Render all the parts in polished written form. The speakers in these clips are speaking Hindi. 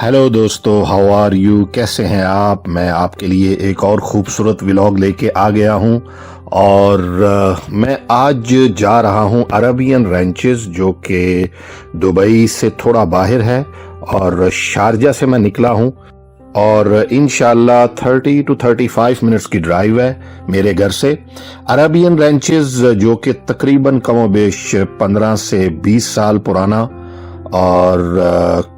हेलो दोस्तों, हाउ आर यू? कैसे हैं आप? मैं आपके लिए एक और खूबसूरत व्लॉग लेके आ गया हूं और मैं आज जा रहा हूं अरेबियन रैंचेस, जो कि दुबई से थोड़ा बाहर है और शारजा से मैं निकला हूं और इंशाल्लाह 30 to 35 मिनट्स की ड्राइव है मेरे घर से। अरेबियन रैंचेस जो कि तकरीबन कमोबेश 15 से 20 साल पुराना और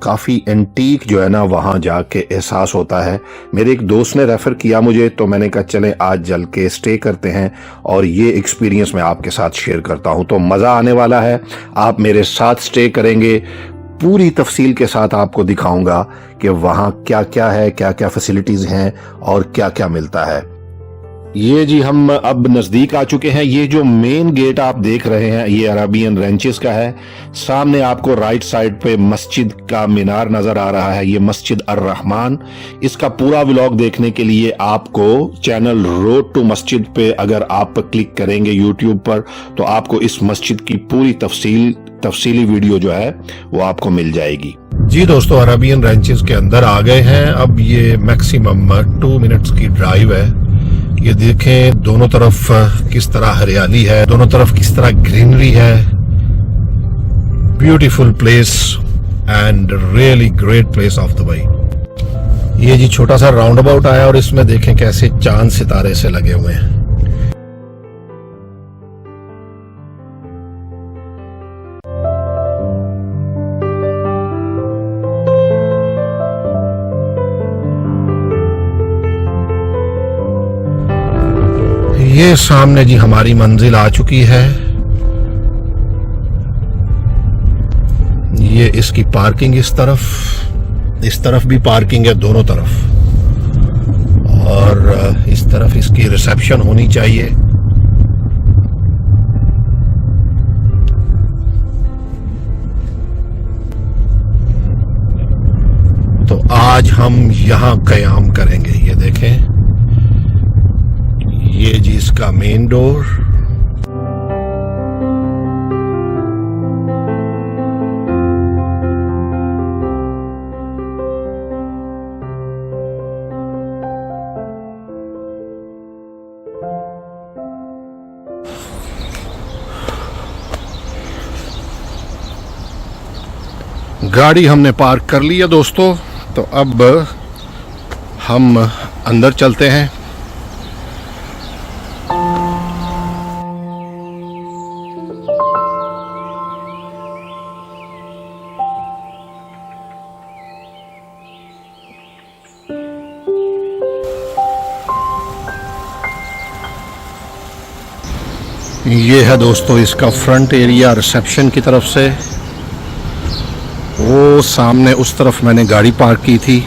काफ़ी एंटीक जो है ना, वहाँ जाके एहसास होता है। मेरे एक दोस्त ने रेफ़र किया मुझे, तो मैंने कहा चलें आज जल के स्टे करते हैं और ये एक्सपीरियंस मैं आपके साथ शेयर करता हूँ। तो मज़ा आने वाला है, आप मेरे साथ स्टे करेंगे। पूरी तफसील के साथ आपको दिखाऊंगा कि वहाँ क्या क्या है, क्या क्या फैसिलिटीज़ हैं और क्या क्या मिलता है। ये जी हम अब नज़दीक आ चुके हैं। ये जो मेन गेट आप देख रहे हैं ये अरेबियन रैंचेस का है। सामने आपको राइट साइड पे मस्जिद का मीनार नज़र आ रहा है, ये मस्जिद अर रहमान। इसका पूरा व्लॉग देखने के लिए आपको चैनल रोड टू मस्जिद पे अगर आप क्लिक करेंगे यूट्यूब पर, तो आपको इस मस्जिद की पूरी तफसीली वीडियो जो है वो आपको मिल जाएगी। जी दोस्तों, अरेबियन रैंचेस के अंदर आ गए हैं। अब ये मैक्सिमम 2 मिनट्स की ड्राइव है। ये देखें दोनों तरफ किस तरह हरियाली है, दोनों तरफ किस तरह ग्रीनरी है। Beautiful place and really great place of Dubai. ये जी छोटा सा राउंड अबाउट आया और इसमें देखें कैसे चांद सितारे से लगे हुए हैं। ये सामने जी हमारी मंजिल आ चुकी है। ये इसकी पार्किंग इस तरफ भी पार्किंग है दोनों तरफ, और इस तरफ इसकी रिसेप्शन होनी चाहिए। तो आज हम यहां कयाम करेंगे। ये देखें, ये जी इसका मेन डोर। गाड़ी हमने पार्क कर ली है दोस्तों, तो अब हम अंदर चलते हैं। ये है दोस्तों इसका फ्रंट एरिया रिसेप्शन की तरफ से। वो सामने उस तरफ मैंने गाड़ी पार्क की थी।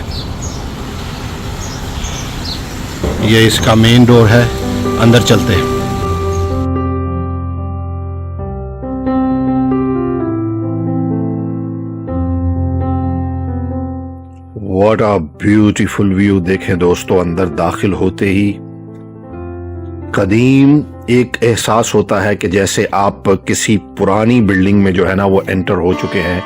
ये इसका मेन डोर है, अंदर चलते हैं। What a beautiful view. देखें दोस्तों, अंदर दाखिल होते ही कदीम एक एहसास होता है कि जैसे आप किसी पुरानी बिल्डिंग में जो है ना वो एंटर हो चुके हैं।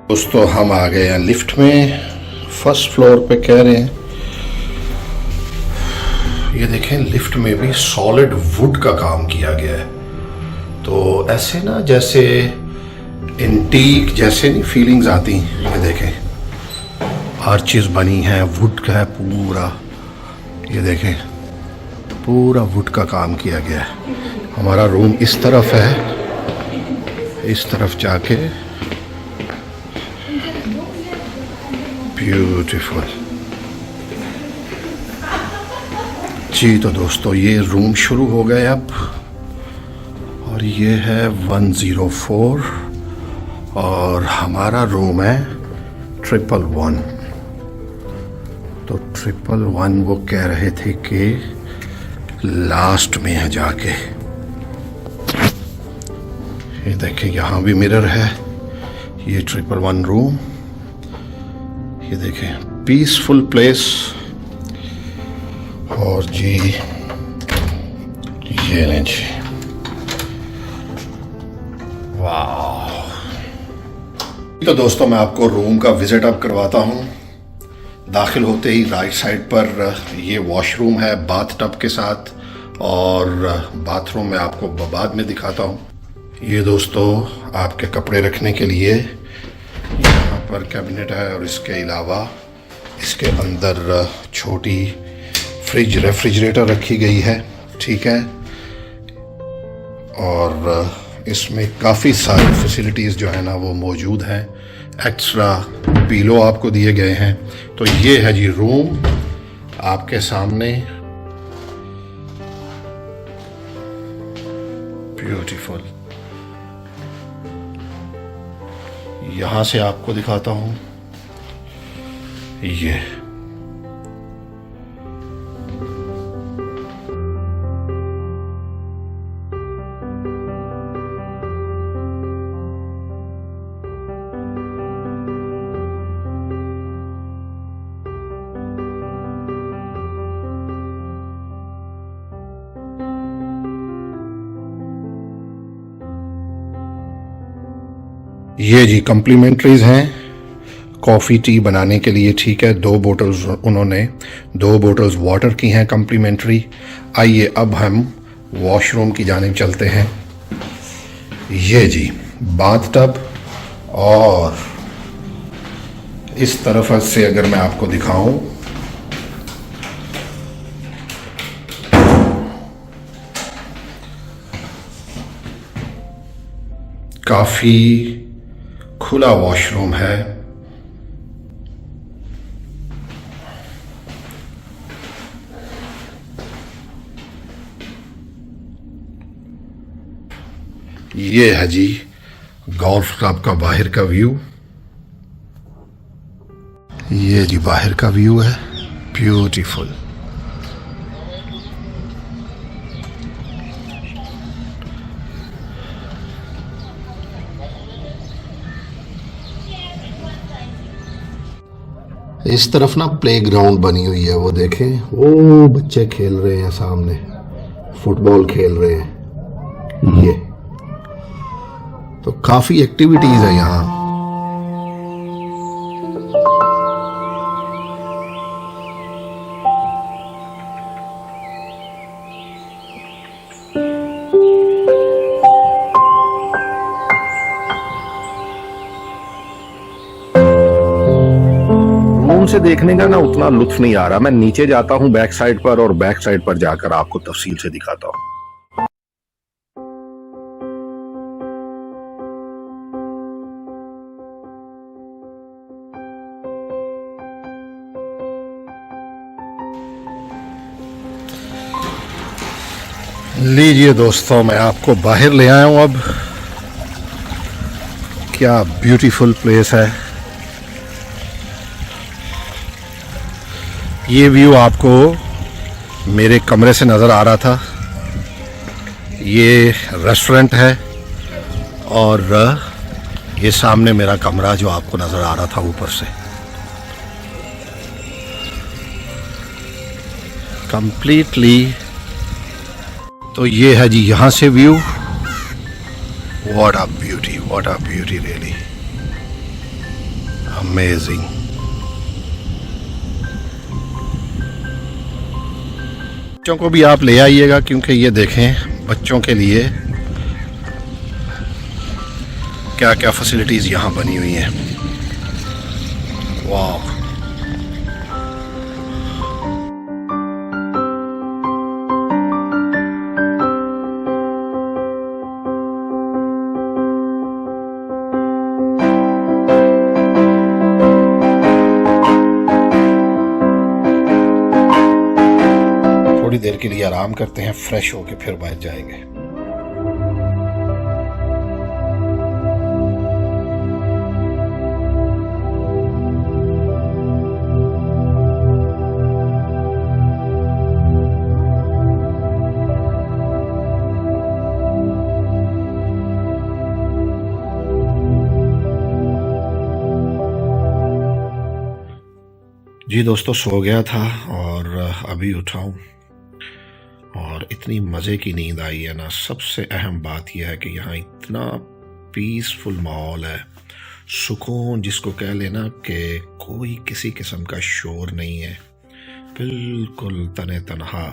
दोस्तों हम आ गए हैं लिफ्ट में, फर्स्ट फ्लोर पे कह रहे हैं। ये देखें, लिफ्ट में भी सॉलिड वुड का काम किया गया है, तो ऐसे ना जैसे एंटीक जैसे नहीं फीलिंग्स आती। ये देखें आर्चेस बनी है, वुड का है पूरा। ये देखें पूरा वुड का काम किया गया है। हमारा रूम इस तरफ है, इस तरफ जाके ब्यूटीफुल। जी तो दोस्तों ये रूम शुरू हो गए अब, और ये है 104 और हमारा रूम है 111। तो 111 वो कह रहे थे कि लास्ट में है जाके। ये देखिए यहाँ भी मिरर है। ये 111 रूम, ये देखें पीसफुल प्लेस। और जी ये लें जी, वाह। तो दोस्तों मैं आपको रूम का विजिट अब करवाता हूँ। दाखिल होते ही राइट साइड पर ये वॉशरूम है बाथ टब के साथ, और बाथरूम में आपको बाद में दिखाता हूँ। ये दोस्तों आपके कपड़े रखने के लिए यहाँ पर कैबिनेट है, और इसके अलावा इसके अंदर छोटी फ्रिज रेफ्रिजरेटर रखी गई है, ठीक है। और इसमें काफ़ी सारी फैसिलिटीज़ जो है ना वो मौजूद हैं। एक्स्ट्रा पीलो आपको दिए गए हैं। तो ये है जी रूम आपके सामने, ब्यूटीफुल। यहाँ से आपको दिखाता हूँ ये जी कम्प्लीमेंट्रीज हैं कॉफ़ी टी बनाने के लिए, ठीक है। 2 बोतल्स उन्होंने 2 बोतल्स वाटर की हैं कम्प्लीमेंट्री। आइए अब हम वॉशरूम की जानिब चलते हैं। ये जी बाथ टब, और इस तरफ से अगर मैं आपको दिखाऊं काफ़ी खुला वॉशरूम है। ये है जी गोल्फ क्लब का बाहर का व्यू। ये जी बाहर का व्यू है, ब्यूटीफुल। इस तरफ ना प्लेग्राउंड बनी हुई है, वो देखें, वो बच्चे खेल रहे हैं सामने, फुटबॉल खेल रहे हैं। ये तो काफी एक्टिविटीज है यहाँ। से देखने का ना उतना लुत्फ नहीं आ रहा। मैं नीचे जाता हूं बैक साइड पर, और बैक साइड पर जाकर आपको तफसील से दिखाता हूं। लीजिए दोस्तों मैं आपको बाहर ले आया हूं। अब क्या ब्यूटीफुल प्लेस है। ये व्यू आपको मेरे कमरे से नज़र आ रहा था। ये रेस्टोरेंट है, और ये सामने मेरा कमरा जो आपको नज़र आ रहा था ऊपर से। कंप्लीटली। तो ये है जी यहाँ से view. What a beauty really amazing. बच्चों को भी आप ले आइएगा, क्योंकि ये देखें बच्चों के लिए क्या क्या फैसिलिटीज़ यहाँ बनी हुई हैं। वाह। थोड़ी देर के लिए आराम करते हैं, फ्रेश होके फिर बाहर जाएंगे। जी दोस्तों, सो गया था और अभी उठा हूँ और इतनी मज़े की नींद आई है ना। सबसे अहम बात यह है कि यहाँ इतना पीसफुल माहौल है, सुकून जिसको कह लेना कि कोई किसी किस्म का शोर नहीं है, बिल्कुल तने तनहा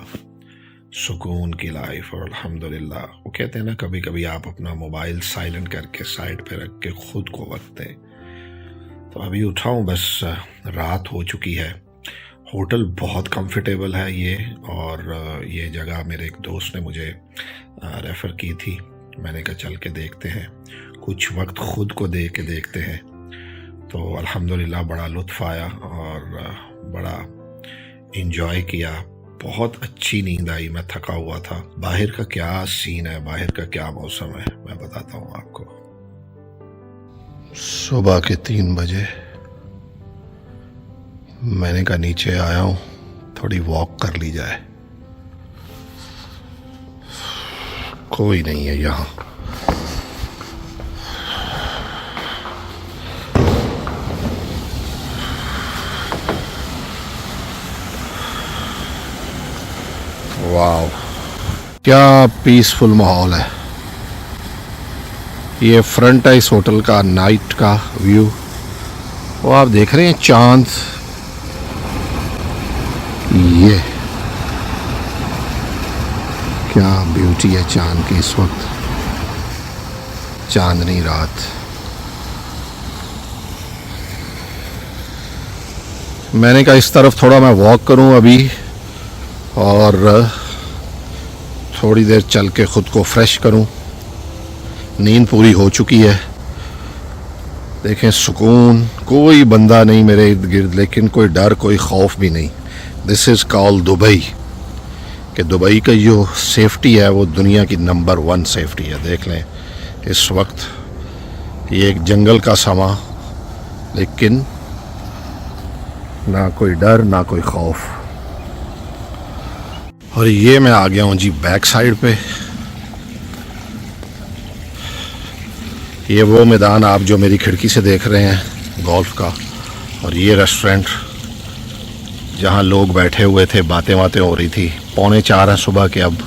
सुकून की लाइफ। और अल्हम्दुलिल्लाह, वो कहते हैं ना, कभी कभी आप अपना मोबाइल साइलेंट करके साइड पे रख के खुद को वक्त दें। तो अभी उठा हूँ, बस रात हो चुकी है। होटल बहुत कंफर्टेबल है ये, और ये जगह मेरे एक दोस्त ने मुझे रेफ़र की थी। मैंने कहा चल के देखते हैं, कुछ वक्त खुद को दे के देखते हैं। तो अल्हम्दुलिल्लाह बड़ा लुत्फ़ आया और बड़ा इन्जॉय किया। बहुत अच्छी नींद आई। मैं थका हुआ था। बाहर का क्या सीन है, बाहर का क्या मौसम है, मैं बताता हूँ आपको। सुबह के 3 बजे मैंने कहा नीचे आया हूँ, थोड़ी वॉक कर ली जाए। कोई नहीं है यहाँ। वाह, क्या पीसफुल माहौल है। ये फ्रंट है इस होटल का नाइट का व्यू। वो आप देख रहे हैं चांद, ये क्या ब्यूटी है चांद की इस वक्त, चांदनी रात। मैंने कहा इस तरफ थोड़ा मैं वॉक करूं अभी और थोड़ी देर चल के ख़ुद को फ्रेश करूं। नींद पूरी हो चुकी है। देखें सुकून, कोई बंदा नहीं मेरे इर्द गिर्द, लेकिन कोई डर, कोई खौफ भी नहीं। This is called Dubai. कि दुबई का जो सेफ्टी है वो दुनिया की नंबर 1 सेफ्टी है। देख लें इस वक्त ये एक जंगल का समा, लेकिन ना कोई डर ना कोई खौफ। और ये मैं आ गया हूँ जी बैक साइड पे। ये वो मैदान आप जो मेरी खिड़की से देख रहे हैं गोल्फ का, और ये रेस्टोरेंट जहाँ लोग बैठे हुए थे, बातें हो रही थी। 3:45 है सुबह के अब,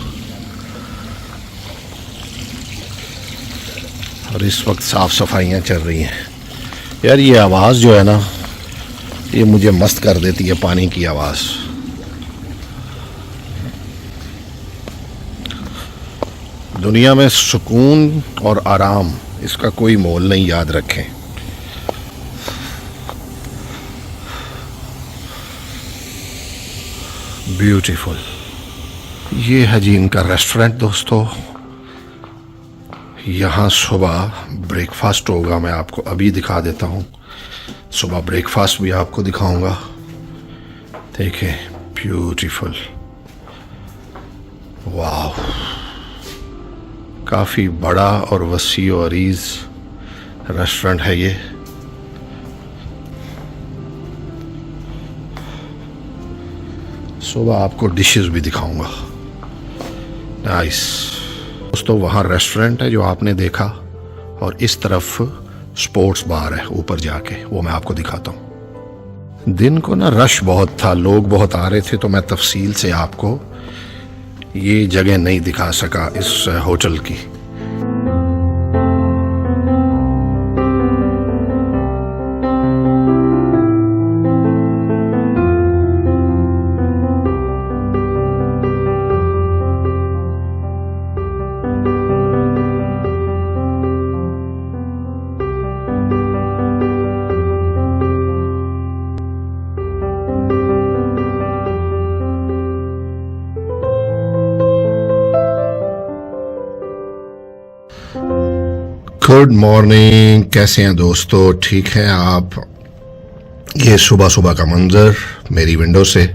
और इस वक्त साफ़ सफाइयाँ चल रही हैं। यार ये आवाज़ जो है ना, ये मुझे मस्त कर देती है, पानी की आवाज़। दुनिया में सुकून और आराम, इसका कोई मोल नहीं, याद रखें। ब्यूटीफुल। ये है जी इनका रेस्टोरेंट दोस्तों। यहाँ सुबह ब्रेकफास्ट होगा, मैं आपको अभी दिखा देता हूँ। सुबह ब्रेकफास्ट भी आपको दिखाऊंगा। देखें, ब्यूटीफुल, वाह। काफ़ी बड़ा और वसी और अरीज रेस्टोरेंट है ये। सुबह आपको डिशेस भी दिखाऊंगा। नाइस दोस्तों, वहाँ रेस्टोरेंट है जो आपने देखा, और इस तरफ स्पोर्ट्स बार है ऊपर जाके, वो मैं आपको दिखाता हूँ। दिन को ना रश बहुत था, लोग बहुत आ रहे थे, तो मैं तफसील से आपको ये जगह नहीं दिखा सका इस होटल की। गुड मॉर्निंग, कैसे हैं दोस्तों, ठीक हैं आप? ये सुबह सुबह का मंजर मेरी विंडो से।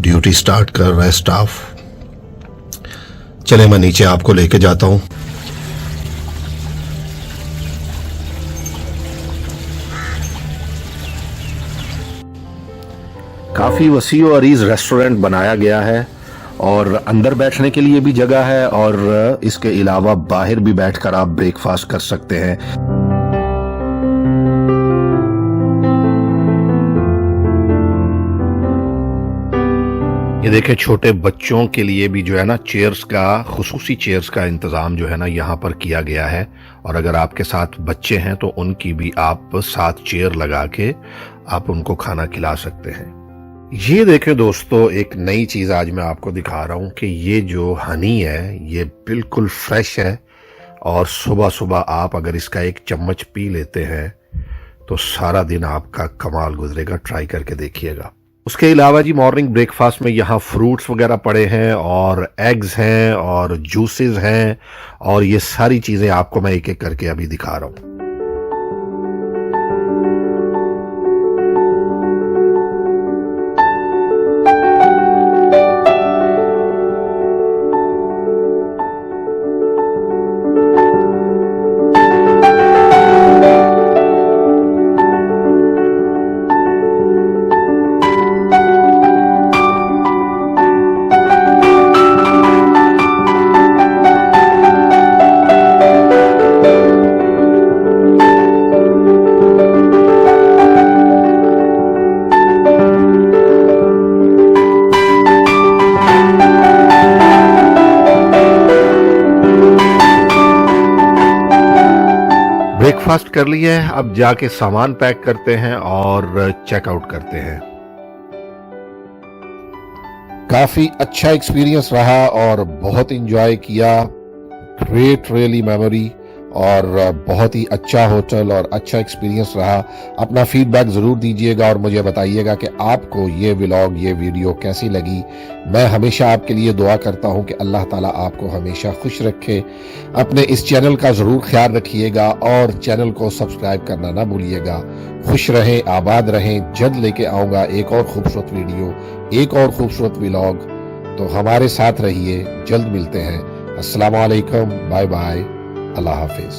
ड्यूटी स्टार्ट कर रहा है स्टाफ। चले मैं नीचे आपको लेके जाता हूं। काफ़ी वसी और अरीज रेस्टोरेंट बनाया गया है, और अंदर बैठने के लिए भी जगह है, और इसके अलावा बाहर भी बैठकर आप ब्रेकफास्ट कर सकते हैं। ये देखें, छोटे बच्चों के लिए भी जो है ना चेयर्स का, खुसूसी चेयर्स का इंतज़ाम जो है ना यहाँ पर किया गया है। और अगर आपके साथ बच्चे हैं तो उनकी भी आप साथ चेयर लगा के आप उनको खाना खिला सकते हैं। ये देखें दोस्तों, एक नई चीज़ आज मैं आपको दिखा रहा हूँ कि ये जो हनी है ये बिल्कुल फ्रेश है और सुबह सुबह आप अगर इसका एक चम्मच पी लेते हैं तो सारा दिन आपका कमाल गुजरेगा। ट्राई करके देखिएगा। उसके अलावा जी मॉर्निंग ब्रेकफास्ट में यहाँ फ्रूट्स वगैरह पड़े हैं और एग्स हैं और जूसेस हैं और ये सारी चीज़ें आपको मैं एक एक करके अभी दिखा रहा हूँ। ब्रेकफास्ट कर लिया है, अब जाके सामान पैक करते हैं और चेकआउट करते हैं। काफी अच्छा एक्सपीरियंस रहा और बहुत इंजॉय किया। ग्रेट रियली मेमोरी और बहुत ही अच्छा होटल और अच्छा एक्सपीरियंस रहा। अपना फीडबैक ज़रूर दीजिएगा और मुझे बताइएगा कि आपको ये व्लॉग, ये वीडियो कैसी लगी। मैं हमेशा आपके लिए दुआ करता हूँ कि अल्लाह ताला आपको हमेशा खुश रखे। अपने इस चैनल का ज़रूर ख्याल रखिएगा और चैनल को सब्सक्राइब करना ना भूलिएगा। खुश रहें, आबाद रहें। जल्द लेके आऊँगा एक और खूबसूरत वीडियो, एक और खूबसूरत व्लॉग। तो हमारे साथ रहिए, जल्द मिलते हैं। अस्सलाम वालेकुम, बाय बाय, अल्लाह हाफिज।